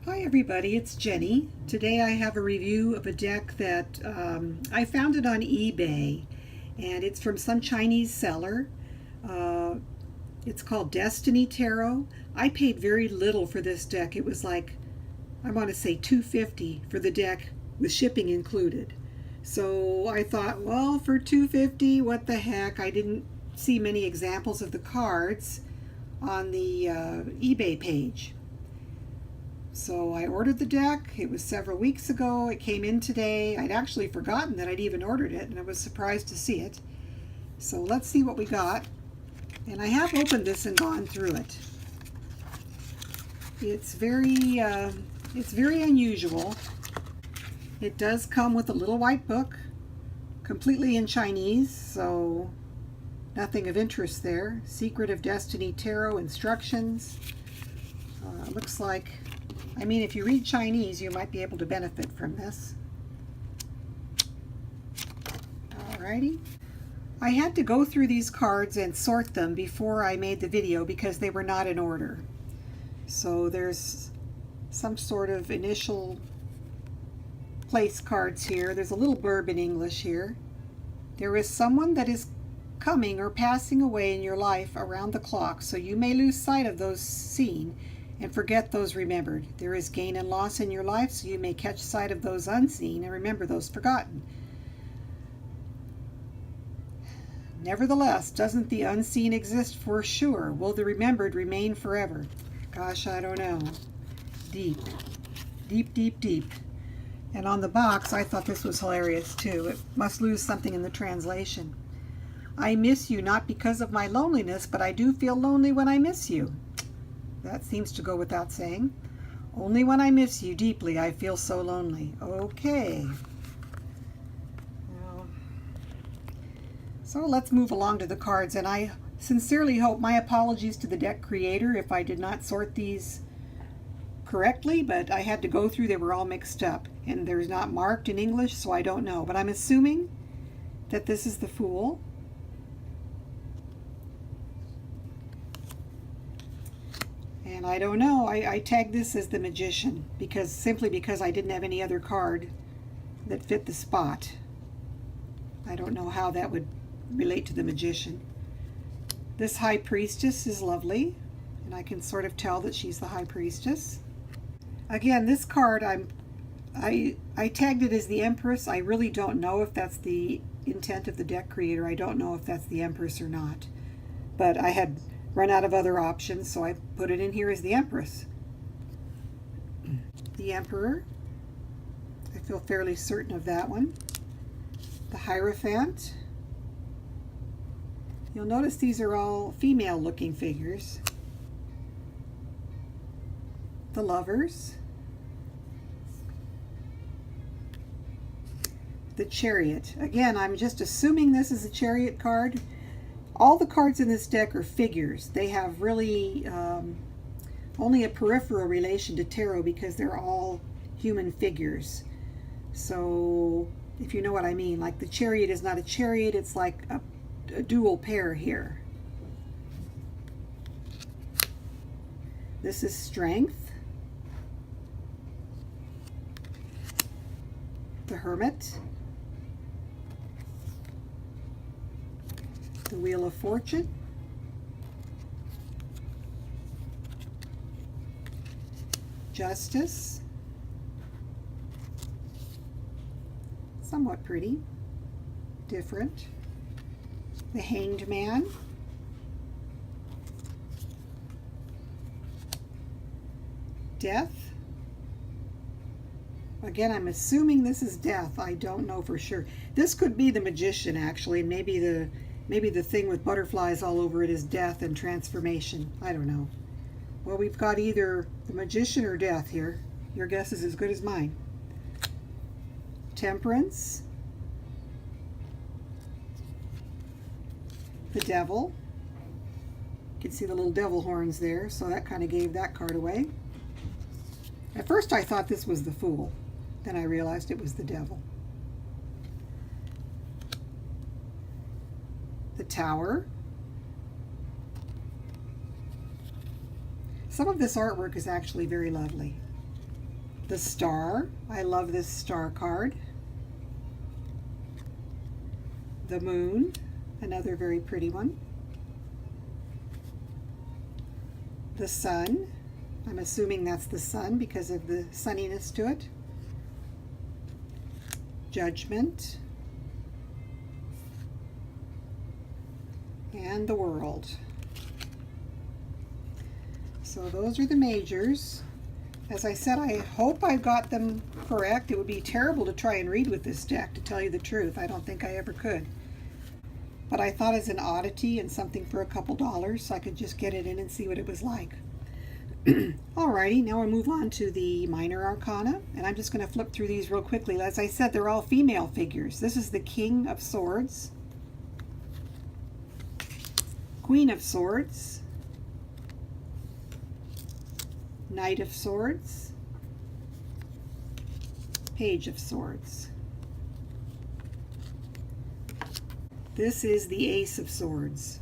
Hi everybody, it's Jenny. Today I have a review of a deck that I found it on eBay, and it's from some Chinese seller. Uh, it's called Destiny Tarot. I paid very little for this deck. It was like, I want to say $2.50 for the deck with shipping included. So I thought, well, for $2.50, what the heck? I didn't see many examples of the cards on the eBay page. So I ordered the deck. It was several weeks ago. It came in today. I'd actually forgotten that I'd even ordered it, and I was surprised to see it. So let's see what we got. And I have opened this and gone through it. It's very unusual. It does come with a little white book, completely in Chinese, so nothing of interest there. Secret of Destiny Tarot instructions. Looks like, if you read Chinese, you might be able to benefit from this. Alrighty. I had to go through these cards and sort them before I made the video because they were not in order. So there's some sort of initial place cards here. There's a little blurb in English here. There is someone that is coming or passing away in your life around the clock, so you may lose sight of those seen and forget those remembered. There is gain and loss in your life, so you may catch sight of those unseen and remember those forgotten. Nevertheless, doesn't the unseen exist for sure? Will the remembered remain forever? Gosh, I don't know. Deep. Deep, deep, deep. And on the box, I thought this was hilarious too. It must lose something in the translation. I miss you not because of my loneliness, but I do feel lonely when I miss you. That seems to go without saying. Only when I miss you deeply, I feel so lonely. Okay. Well, so let's move along to the cards. And I sincerely hope, my apologies to the deck creator if I did not sort these correctly, but I had to go through, they were all mixed up. And there's not marked in English, so I don't know. But I'm assuming that this is the Fool. And I don't know, I tagged this as the Magician simply because I didn't have any other card that fit the spot. I don't know how that would relate to the Magician. This High Priestess is lovely, and I can sort of tell that she's the High Priestess. Again, this card, I tagged it as the Empress. I really don't know if that's the intent of the deck creator. I don't know if that's the Empress or not. But I had run out of other options, so I put it in here as the Empress. The Emperor, I feel fairly certain of that one. The Hierophant. You'll notice these are all female looking figures. The Lovers. The Chariot. Again, I'm just assuming this is a Chariot card. All the cards in this deck are figures. They have really only a peripheral relation to tarot because they're all human figures. So if you know what I mean, like the Chariot is not a chariot, it's like a dual pair here. This is Strength. The Hermit. The Wheel of Fortune. Justice. Somewhat pretty. Different. The Hanged Man. Death. Again, I'm assuming this is Death. I don't know for sure. This could be the Magician, actually. Maybe the thing with butterflies all over it is Death and Transformation. I don't know. Well, we've got either the Magician or Death here. Your guess is as good as mine. Temperance. The Devil. You can see the little devil horns there, so that kind of gave that card away. At first I thought this was the Fool. Then I realized it was the Devil. The Tower. Some of this artwork is actually very lovely. The Star. I love this Star card. The Moon. Another very pretty one. The Sun. I'm assuming that's the sun because of the sunniness to it. Judgment. And the World. So those are the majors. As I said, I hope I got them correct. It would be terrible to try and read with this deck, to tell you the truth. I don't think I ever could. But I thought as an oddity and something for a couple dollars, so I could just get it in and see what it was like. Alrighty, now we'll move on to the minor arcana, and I'm just going to flip through these real quickly. As I said, they're all female figures. This is the King of Swords, Queen of Swords, Knight of Swords, Page of Swords. This is the Ace of Swords.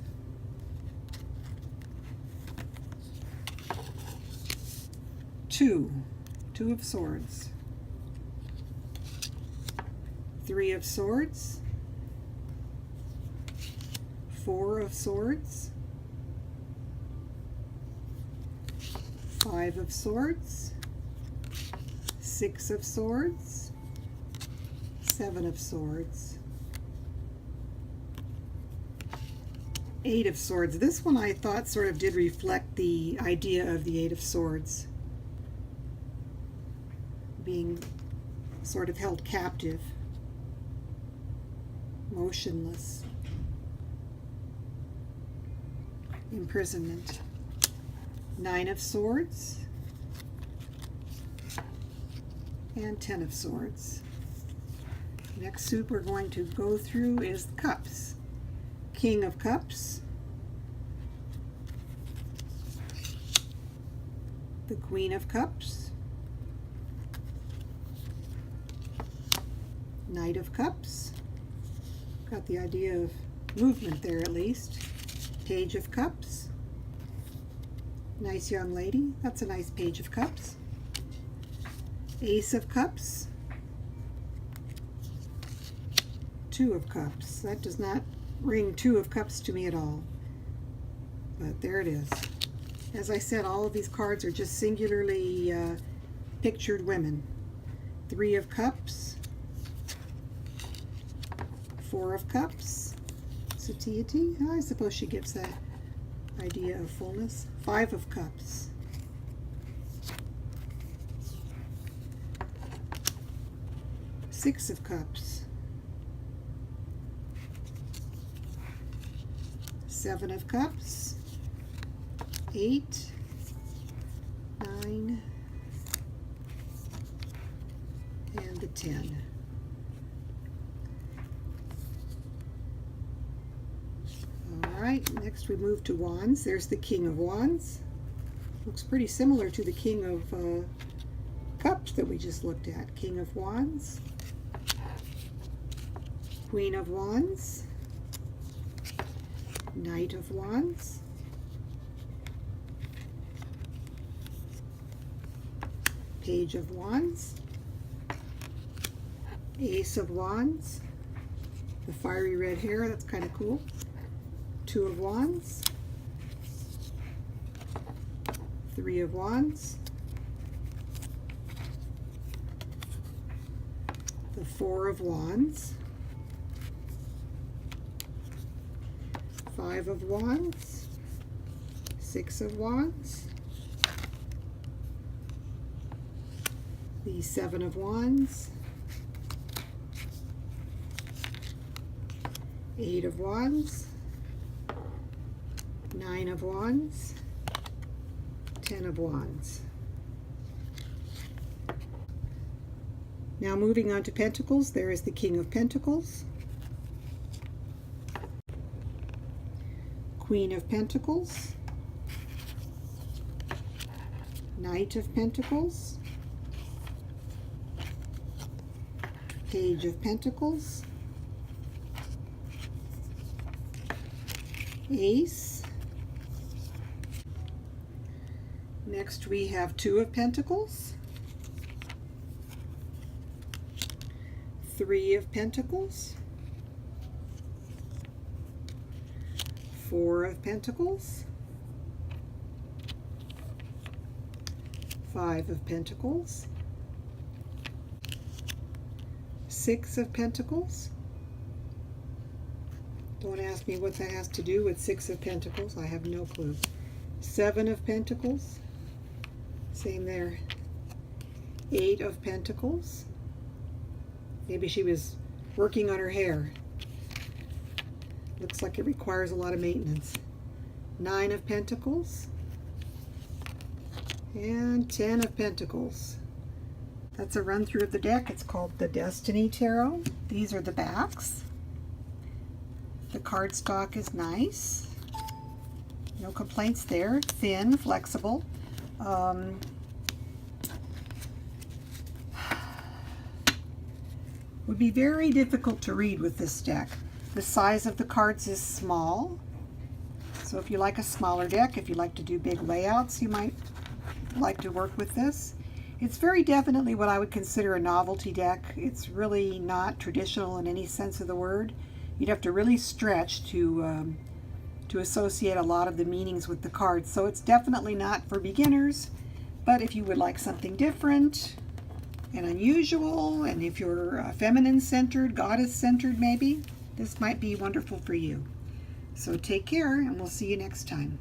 Two of Swords. Three of Swords. Four of Swords. Five of Swords. Six of Swords. Seven of Swords. Eight of Swords. This one I thought sort of did reflect the idea of the Eight of Swords, being sort of held captive, motionless, imprisonment. Nine of Swords and 10 of Swords. Next suit we're going to go through is Cups. King of Cups, the Queen of Cups, Knight of Cups, got the idea of movement there at least, Page of Cups, nice young lady, that's a nice Page of Cups, Ace of Cups, Two of Cups, that does not ring Two of Cups to me at all, but there it is. As I said, all of these cards are just singularly pictured women. Three of Cups, Four of Cups, satiety, I suppose she gives that idea of fullness. Five of Cups, Six of Cups, Seven of Cups, 8, 9, and the 10. All right, next we move to Wands. There's the King of Wands. Looks pretty similar to the King of Cups that we just looked at. King of Wands, Queen of Wands, Knight of Wands, Page of Wands, Ace of Wands, the fiery red hair, that's kind of cool, Two of Wands, Three of Wands, the Four of Wands, Five of Wands, Six of Wands, the Seven of Wands, Eight of Wands, Nine of Wands, 10 of Wands. Now moving on to Pentacles, there is the King of Pentacles, Queen of Pentacles, Knight of Pentacles, Page of Pentacles, Ace. Next we have Two of Pentacles, 3 of Pentacles, 4 of Pentacles, 5 of Pentacles, 6 of Pentacles. Don't ask me what that has to do with 6 of Pentacles. I have no clue. 7 of Pentacles. Same there. 8 of Pentacles. Maybe she was working on her hair. Looks like it requires a lot of maintenance. 9 of Pentacles. And 10 of Pentacles. That's a run through of the deck. It's called the Destiny Tarot. These are the backs. The cardstock is nice. No complaints there. Thin, flexible. Would be very difficult to read with this deck. The size of the cards is small. So if you like a smaller deck, if you like to do big layouts, you might like to work with this. It's very definitely what I would consider a novelty deck. It's really not traditional in any sense of the word. You'd have to really stretch to associate a lot of the meanings with the cards. So it's definitely not for beginners, but if you would like something different and unusual, and if you're feminine-centered, goddess-centered maybe, this might be wonderful for you. So take care, and we'll see you next time.